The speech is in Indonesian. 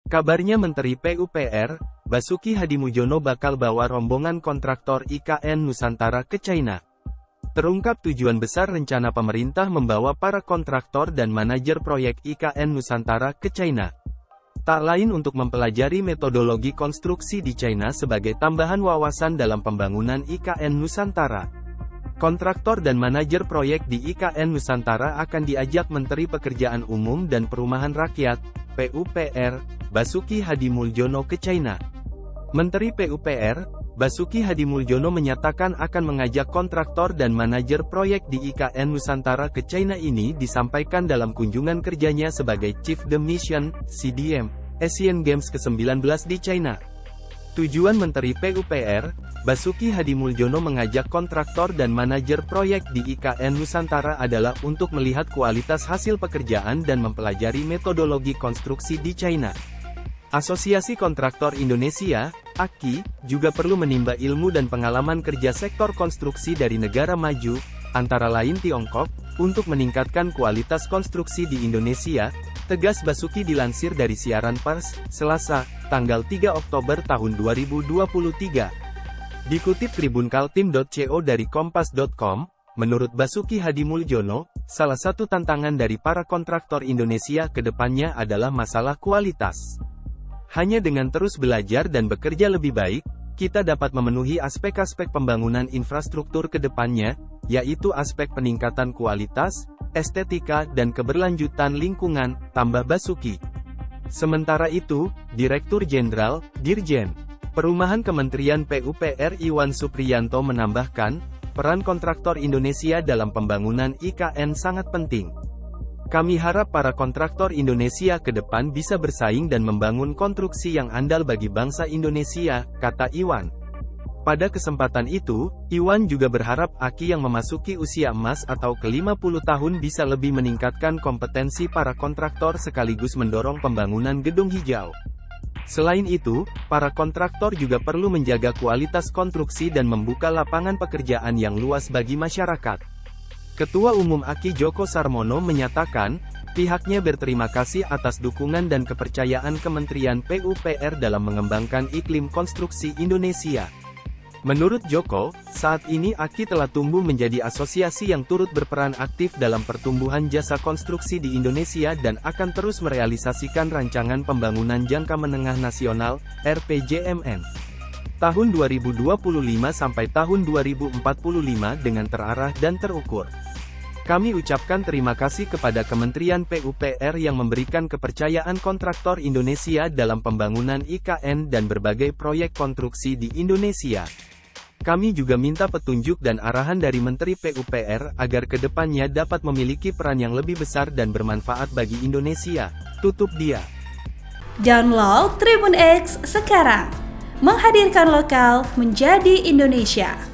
Kabarnya Menteri PUPR, Basuki Hadimulyono bakal bawa rombongan kontraktor IKN Nusantara ke China. Terungkap tujuan besar rencana pemerintah membawa para kontraktor dan manajer proyek IKN Nusantara ke China. Tak lain untuk mempelajari metodologi konstruksi di China sebagai tambahan wawasan dalam pembangunan IKN Nusantara. Kontraktor dan manajer proyek di IKN Nusantara akan diajak Menteri Pekerjaan Umum dan Perumahan Rakyat, PUPR, Basuki Hadimulyono ke China. Menteri PUPR, Basuki Hadimulyono menyatakan akan mengajak kontraktor dan manajer proyek di IKN Nusantara ke China. Ini disampaikan dalam kunjungan kerjanya sebagai Chief de Mission, CDM, Asian Games ke-19 di China. Tujuan Menteri PUPR, Basuki Hadimulyono mengajak kontraktor dan manajer proyek di IKN Nusantara adalah untuk melihat kualitas hasil pekerjaan dan mempelajari metodologi konstruksi di China. Asosiasi Kontraktor Indonesia, AKI, juga perlu menimba ilmu dan pengalaman kerja sektor konstruksi dari negara maju, antara lain Tiongkok, untuk meningkatkan kualitas konstruksi di Indonesia, tegas Basuki dilansir dari siaran pers, Selasa, tanggal 3 Oktober tahun 2023. Dikutip tribunkaltim.co dari kompas.com, menurut Basuki Hadimulyono, salah satu tantangan dari para kontraktor Indonesia ke depannya adalah masalah kualitas. Hanya dengan terus belajar dan bekerja lebih baik, kita dapat memenuhi aspek-aspek pembangunan infrastruktur ke depannya, yaitu aspek peningkatan kualitas, estetika dan keberlanjutan lingkungan, tambah Basuki. Sementara itu, Direktur Jenderal, Dirjen Perumahan Kementerian PUPR Iwan Supriyanto menambahkan, peran kontraktor Indonesia dalam pembangunan IKN sangat penting. Kami harap para kontraktor Indonesia ke depan bisa bersaing dan membangun konstruksi yang andal bagi bangsa Indonesia, kata Iwan. Pada kesempatan itu, Iwan juga berharap AKI yang memasuki usia emas atau ke-50 tahun bisa lebih meningkatkan kompetensi para kontraktor sekaligus mendorong pembangunan gedung hijau. Selain itu, para kontraktor juga perlu menjaga kualitas konstruksi dan membuka lapangan pekerjaan yang luas bagi masyarakat. Ketua Umum AKI Joko Sarmono menyatakan, pihaknya berterima kasih atas dukungan dan kepercayaan Kementerian PUPR dalam mengembangkan iklim konstruksi Indonesia. Menurut Joko, saat ini AKI telah tumbuh menjadi asosiasi yang turut berperan aktif dalam pertumbuhan jasa konstruksi di Indonesia dan akan terus merealisasikan rancangan pembangunan jangka menengah nasional, RPJMN. Tahun 2025 sampai tahun 2045 dengan terarah dan terukur. Kami ucapkan terima kasih kepada Kementerian PUPR yang memberikan kepercayaan kontraktor Indonesia dalam pembangunan IKN dan berbagai proyek konstruksi di Indonesia. Kami juga minta petunjuk dan arahan dari Menteri PUPR agar kedepannya dapat memiliki peran yang lebih besar dan bermanfaat bagi Indonesia, tutup dia. Download Tribun X sekarang, menghadirkan lokal menjadi Indonesia.